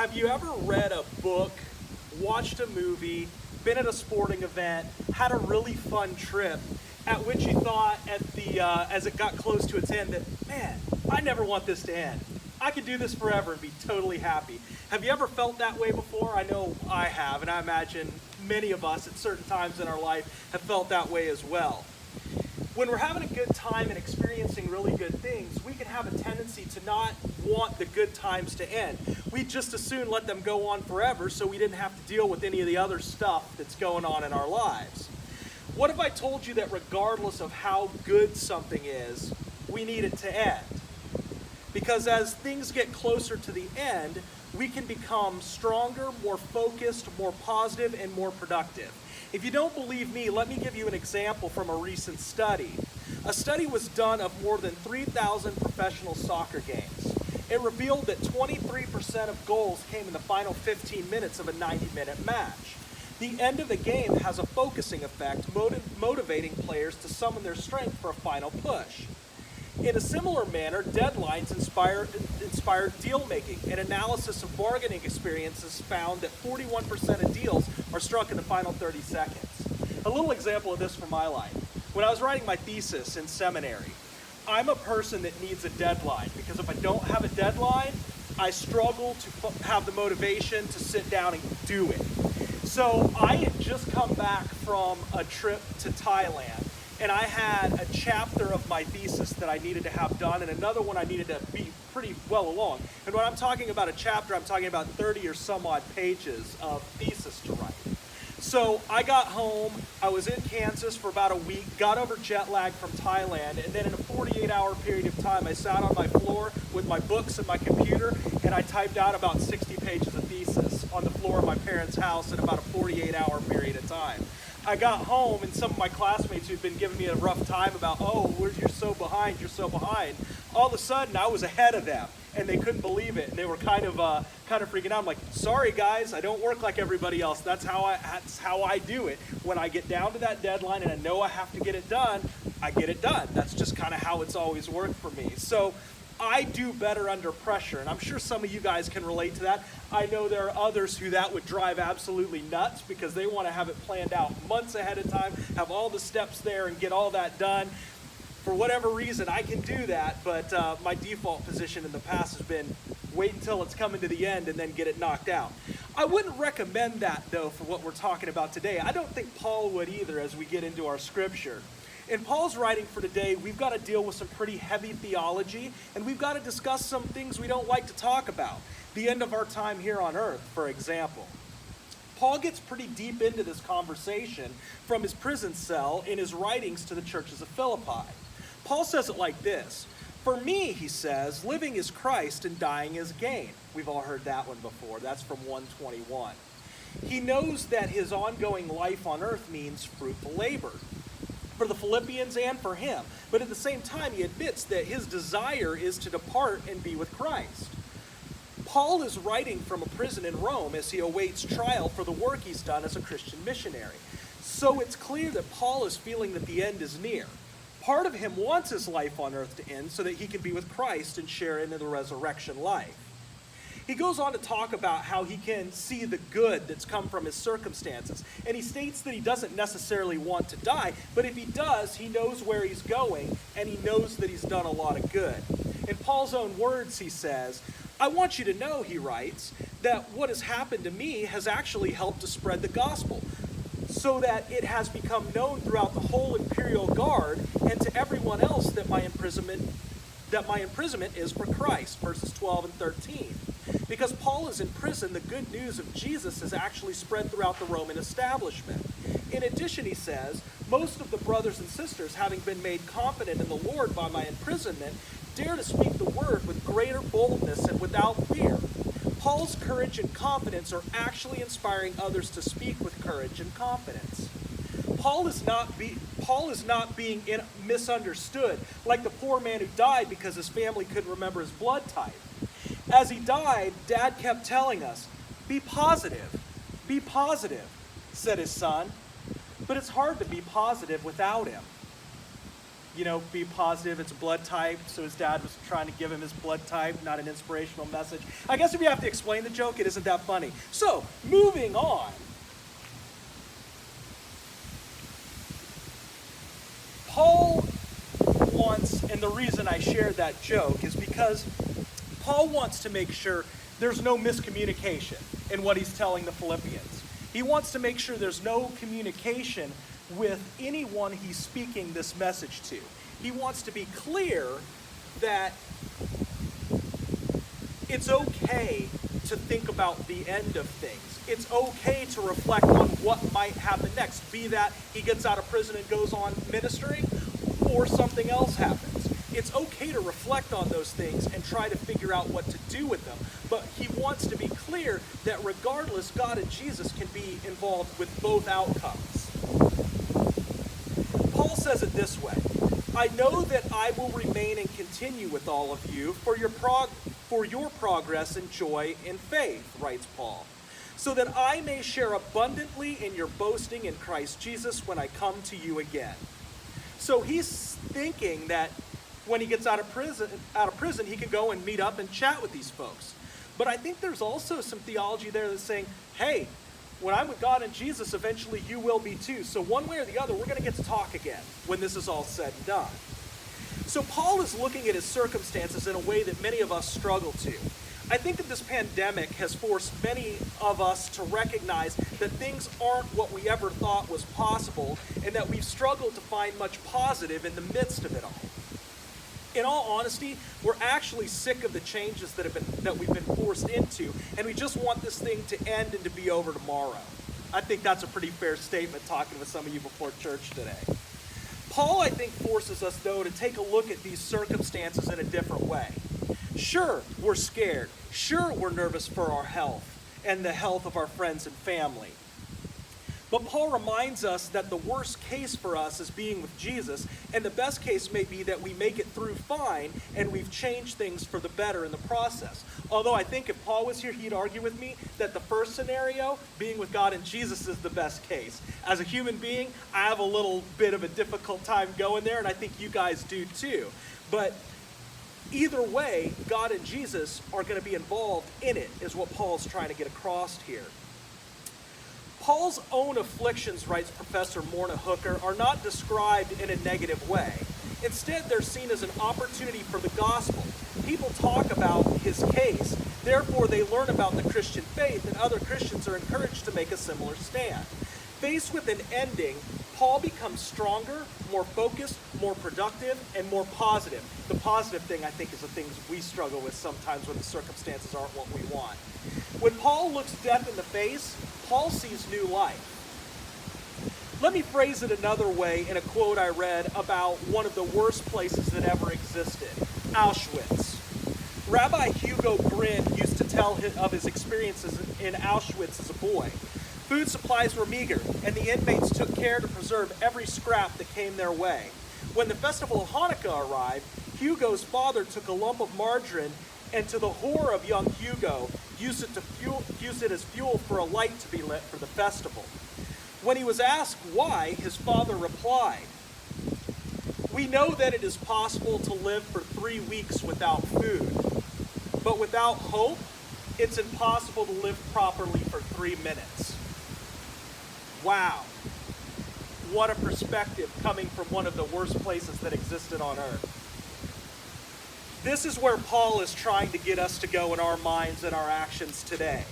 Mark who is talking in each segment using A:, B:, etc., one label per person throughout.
A: Have you ever read a book, watched a movie, been at a sporting event, had a really fun trip, at which you thought as it got close to its end that, man, I never want this to end. I could do this forever and be totally happy. Have you ever felt that way before? I know I have, and I imagine many of us at certain times in our life have felt that way as well. When we're having a good time and experiencing really good things, we can have a tendency to not want the good times to end. We'd just as soon let them go on forever so we didn't have to deal with any of the other stuff that's going on in our lives. What if I told you that regardless of how good something is, we need it to end? Because as things get closer to the end, we can become stronger, more focused, more positive, and more productive. If you don't believe me, let me give you an example from a recent study. A study was done of more than 3,000 professional soccer games. It revealed that 23% of goals came in the final 15 minutes of a 90-minute match. The end of the game has a focusing effect, motivating players to summon their strength for a final push. In a similar manner, deadlines inspired deal-making. An analysis of bargaining experiences found that 41% of deals are struck in the final 30 seconds. A little example of this from my life. When I was writing my thesis in seminary, I'm a person that needs a deadline because if I don't have a deadline, I struggle to have the motivation to sit down and do it. So I had just come back from a trip to Thailand, and I had a chapter of my thesis that I needed to have done and another one I needed to be pretty well along. And when I'm talking about a chapter, I'm talking about 30 or some odd pages of thesis to write. So I got home, I was in Kansas for about a week, got over jet lag from Thailand, and then in a 48-hour period of time, I sat on my floor with my books and my computer, and I typed out about 60 pages of thesis on the floor of my parents' house in about a 48-hour period of time. I got home, and some of my classmates who'd been giving me a rough time about, oh, you're so behind, all of a sudden I was ahead of them, and they couldn't believe it, and they were kind of freaking out. I'm like, sorry guys, I don't work like everybody else. That's how I do it. When I get down to that deadline and I know I have to get it done, I get it done. That's just kind of how it's always worked for me. So I do better under pressure, and I'm sure some of you guys can relate to that. I know there are others who that would drive absolutely nuts because they want to have it planned out months ahead of time, have all the steps there and get all that done. For whatever reason, I can do that, but my default position in the past has been wait until it's coming to the end and then get it knocked out. I wouldn't recommend that, though, for what we're talking about today. I don't think Paul would either as we get into our scripture. In Paul's writing for today, we've got to deal with some pretty heavy theology, and we've got to discuss some things we don't like to talk about. The end of our time here on earth, for example. Paul gets pretty deep into this conversation from his prison cell in his writings to the churches of Philippi. Paul says it like this. For me, he says, living is Christ and dying is gain. We've all heard that one before. That's from 121. He knows that his ongoing life on earth means fruitful labor for the Philippians and for him. But at the same time, he admits that his desire is to depart and be with Christ. Paul is writing from a prison in Rome as he awaits trial for the work he's done as a Christian missionary. So it's clear that Paul is feeling that the end is near. Part of him wants his life on earth to end so that he can be with Christ and share in the resurrection life. He goes on to talk about how he can see the good that's come from his circumstances. And he states that he doesn't necessarily want to die, but if he does, he knows where he's going, and he knows that he's done a lot of good. In Paul's own words, he says, I want you to know, he writes, that what has happened to me has actually helped to spread the gospel, so that it has become known throughout the whole imperial guard and to everyone else that my imprisonment is for Christ, verses 12 and 13. Because Paul is in prison, the good news of Jesus has actually spread throughout the Roman establishment. In addition, he says, most of the brothers and sisters, having been made confident in the Lord by my imprisonment, dare to speak the word with greater boldness and without fear. Paul's courage and confidence are actually inspiring others to speak with courage and confidence. Paul is not being misunderstood like the poor man who died because his family couldn't remember his blood type. As he died, Dad kept telling us, be positive, said his son. But it's hard to be positive without him. be positive. It's blood type, so his dad was trying to give him his blood type, not an inspirational message. I guess if you have to explain the joke, it isn't that funny. So, moving on. Paul wants, and the reason I shared that joke is because Paul wants to make sure there's no miscommunication in what he's telling the Philippians. He wants to make sure there's no communication with anyone he's speaking this message to. He wants to be clear that it's okay to think about the end of things. It's okay to reflect on what might happen next, be that he gets out of prison and goes on ministering, or something else happens. It's okay to reflect on those things and try to figure out what to do with them. But he wants to be clear that regardless, God and Jesus can be involved with both outcomes. Paul says it this way: I know that I will remain and continue with all of you for your progress and joy in faith, writes Paul, so that I may share abundantly in your boasting in Christ Jesus when I come to you again. So he's thinking that when he gets out of prison, he can go and meet up and chat with these folks. But I think there's also some theology there that's saying, hey, when I'm with God and Jesus, eventually you will be too. So one way or the other, we're going to get to talk again when this is all said and done. So Paul is looking at his circumstances in a way that many of us struggle to. I think that this pandemic has forced many of us to recognize that things aren't what we ever thought was possible, and that we've struggled to find much positive in the midst of it all. In all honesty, we're actually sick of the changes that we've been forced into, and we just want this thing to end and to be over tomorrow. I think that's a pretty fair statement talking with some of you before church today. Paul, I think, forces us, though, to take a look at these circumstances in a different way. Sure, we're scared. Sure, we're nervous for our health and the health of our friends and family. But Paul reminds us that the worst case for us is being with Jesus, and the best case may be that we make it through fine and we've changed things for the better in the process. Although I think if Paul was here, he'd argue with me that the first scenario, being with God and Jesus, is the best case. As a human being, I have a little bit of a difficult time going there, and I think you guys do too. But either way, God and Jesus are going to be involved in it, is what Paul's trying to get across here. Paul's own afflictions, writes Professor Morna Hooker, are not described in a negative way. Instead, they're seen as an opportunity for the gospel. People talk about his case, therefore they learn about the Christian faith, and other Christians are encouraged to make a similar stand. Faced with an ending, Paul becomes stronger, more focused, more productive, and more positive. The positive thing, I think, is the things we struggle with sometimes when the circumstances aren't what we want. When Paul looks death in the face, Paul sees new life. Let me phrase it another way in a quote I read about one of the worst places that ever existed, Auschwitz. Rabbi Hugo Grin used to tell of his experiences in Auschwitz as a boy. Food supplies were meager, and the inmates took care to preserve every scrap that came their way. When the festival of Hanukkah arrived, Hugo's father took a lump of margarine and, to the horror of young Hugo, used it as fuel for a light to be lit for the festival. When he was asked why, his father replied, "We know that it is possible to live for 3 weeks without food, but without hope, it's impossible to live properly for 3 minutes." Wow. What a perspective coming from one of the worst places that existed on earth. This is where Paul is trying to get us to go in our minds and our actions today.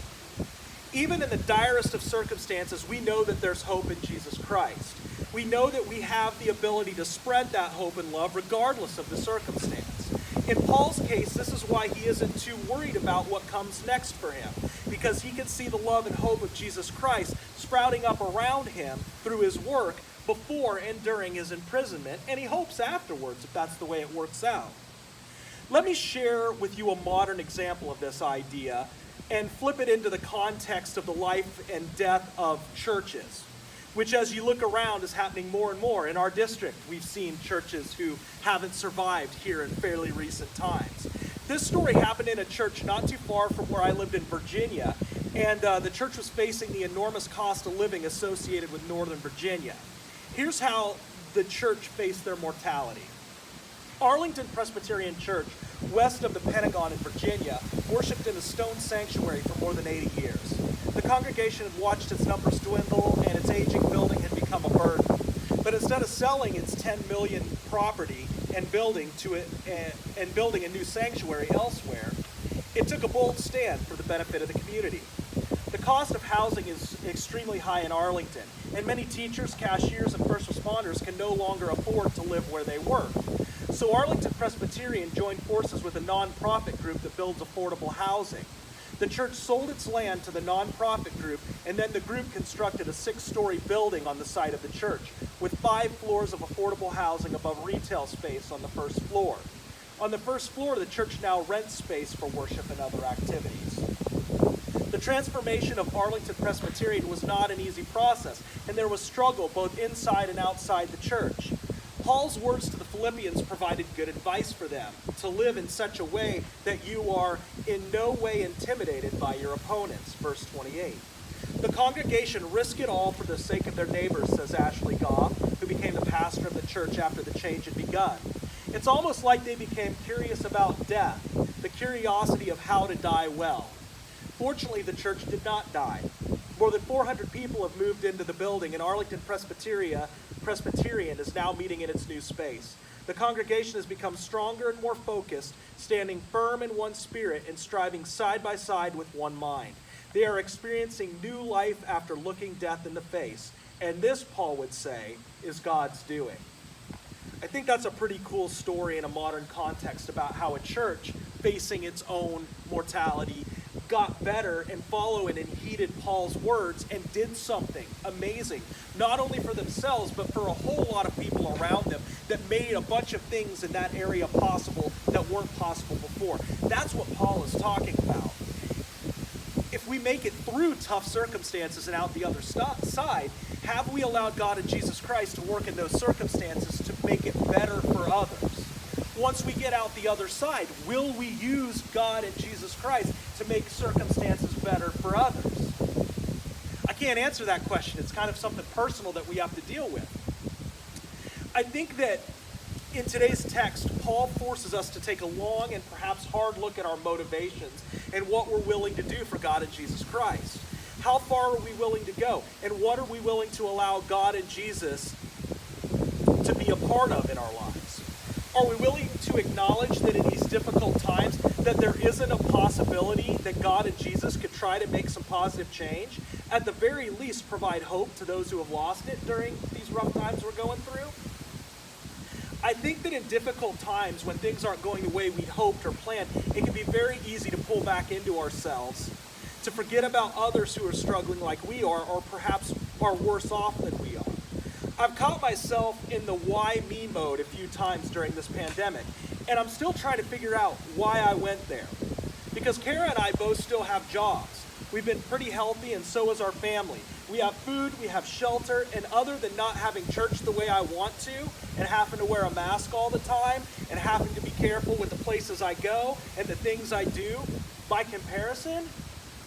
A: Even in the direst of circumstances, we know that there's hope in Jesus Christ. We know that we have the ability to spread that hope and love regardless of the circumstance. In Paul's case, this is why he isn't too worried about what comes next for him, because he can see the love and hope of Jesus Christ sprouting up around him through his work before and during his imprisonment, and he hopes afterwards if that's the way it works out. Let me share with you a modern example of this idea and flip it into the context of the life and death of churches, which, as you look around, is happening more and more. In our district, we've seen churches who haven't survived here in fairly recent times. This story happened in a church not too far from where I lived in Virginia, and the church was facing the enormous cost of living associated with Northern Virginia. Here's how the church faced their mortality. Arlington Presbyterian Church, west of the Pentagon in Virginia, worshipped in a stone sanctuary for more than 80 years. The congregation had watched its numbers dwindle, and its aging building had become a burden. But instead of selling its $10 million property and building a new sanctuary elsewhere, it took a bold stand for the benefit of the community. The cost of housing is extremely high in Arlington, and many teachers, cashiers, and first responders can no longer afford to live where they work. So Arlington Presbyterian joined forces with a nonprofit group that builds affordable housing. The church sold its land to the nonprofit group, and then the group constructed a 6-story building on the site of the church, with 5 floors of affordable housing above retail space on the first floor. On the first floor, the church now rents space for worship and other activities. The transformation of Arlington Presbyterian was not an easy process, and there was struggle both inside and outside the church. Paul's words to the Philippians provided good advice for them, to live in such a way that you are in no way intimidated by your opponents, verse 28. The congregation risked it all for the sake of their neighbors, says Ashley Goff, who became the pastor of the church after the change had begun. It's almost like they became curious about death, the curiosity of how to die well. Fortunately, the church did not die. More than 400 people have moved into the building, and Arlington Presbyterian is now meeting in its new space. The congregation has become stronger and more focused, standing firm in one spirit and striving side by side with one mind. They are experiencing new life after looking death in the face, and this, Paul would say, is God's doing. I think that's a pretty cool story in a modern context about how a church facing its own mortality got better and followed and heeded Paul's words and did something amazing, not only for themselves, but for a whole lot of people around them that made a bunch of things in that area possible that weren't possible before. That's what Paul is talking about. If we make it through tough circumstances and out the other side, have we allowed God and Jesus Christ to work in those circumstances to make it better for others? Once we get out the other side, will we use God and Jesus Christ to make circumstances better for others? I can't answer that question. It's kind of something personal that we have to deal with. I think that in today's text, Paul forces us to take a long and perhaps hard look at our motivations and what we're willing to do for God and Jesus Christ. How far are we willing to go? And what are we willing to allow God and Jesus to be a part of in our lives? Are we willing to acknowledge that in these difficult times that there isn't a possibility that God and Jesus could try to make some positive change? At the very least, provide hope to those who have lost it during these rough times we're going through? I think that in difficult times when things aren't going the way we'd hoped or planned, it can be very easy to pull back into ourselves, to forget about others who are struggling like we are, or perhaps are worse off than we are. I've caught myself in the why me mode a few times during this pandemic, and I'm still trying to figure out why I went there. Because Kara and I both still have jobs. We've been pretty healthy, and so is our family. We have food, we have shelter, and other than not having church the way I want to, and having to wear a mask all the time, and having to be careful with the places I go and the things I do, by comparison,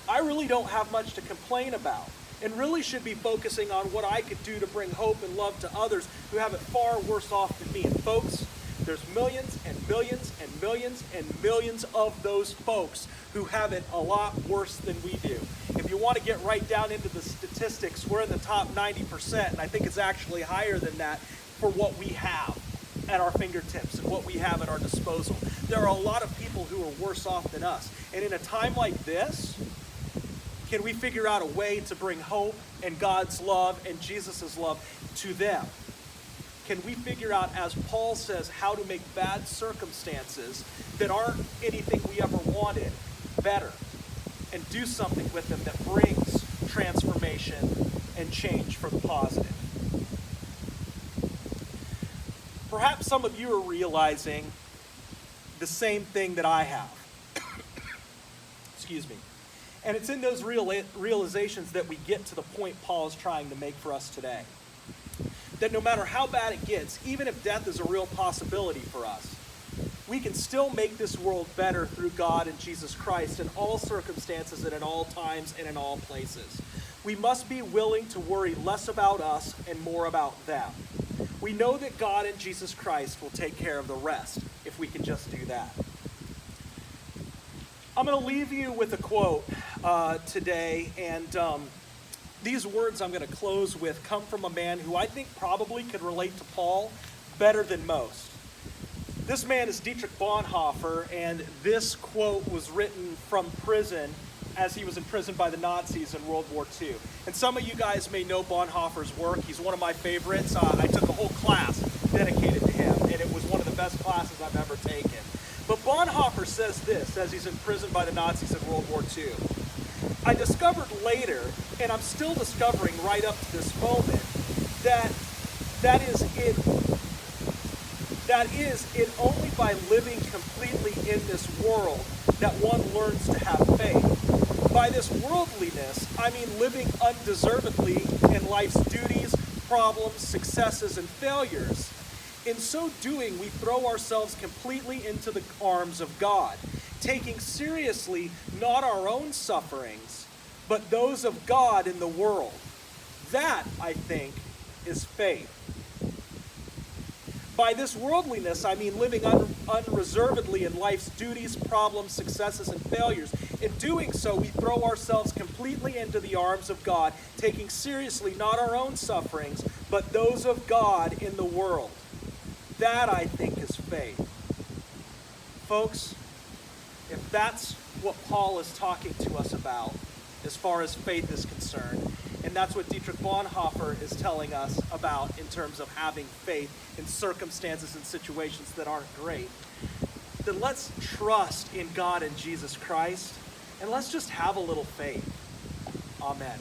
A: I really don't have much to complain about, and really should be focusing on what I could do to bring hope and love to others who have it far worse off than me. And folks, there's millions and millions and millions and millions of those folks who have it a lot worse than we do. If you want to get right down into the statistics, we're in the top 90%, and I think it's actually higher than that for what we have at our fingertips and what we have at our disposal. There are a lot of people who are worse off than us. And in a time like this, can we figure out a way to bring hope and God's love and Jesus' love to them? Can we figure out, as Paul says, how to make bad circumstances that aren't anything we ever wanted better, and do something with them that brings transformation and change for the positive? Perhaps some of you are realizing the same thing that I have. Excuse me. And it's in those realizations that we get to the point Paul is trying to make for us today. That no matter how bad it gets, even if death is a real possibility for us, we can still make this world better through God and Jesus Christ in all circumstances and in all times and in all places. We must be willing to worry less about us and more about them. We know that God and Jesus Christ will take care of the rest if we can just do that. I'm going to leave you with a quote today, and these words I'm going to close with come from a man who I think probably could relate to Paul better than most. This man is Dietrich Bonhoeffer, and this quote was written from prison as he was imprisoned by the Nazis in World War II. And some of you guys may know Bonhoeffer's work. He's one of my favorites. I took a whole class dedicated to him, and it was one of the best classes I've ever taken. But Bonhoeffer says this as he's imprisoned by the Nazis in World War II. I discovered later, and I'm still discovering right up to this moment, that is it only by living completely in this world that one learns to have faith. By this worldliness, I mean living undeservedly in life's duties, problems, successes, and failures. In so doing, we throw ourselves completely into the arms of God, taking seriously not our own sufferings, but those of God in the world. That, I think, is faith. By this worldliness, I mean living unreservedly in life's duties, problems, successes, and failures. In doing so, we throw ourselves completely into the arms of God, taking seriously not our own sufferings, but those of God in the world. That, I think, is faith. Folks, if that's what Paul is talking to us about as far as faith is concerned, and that's what Dietrich Bonhoeffer is telling us about in terms of having faith in circumstances and situations that aren't great, then let's trust in God and Jesus Christ, and let's just have a little faith. Amen.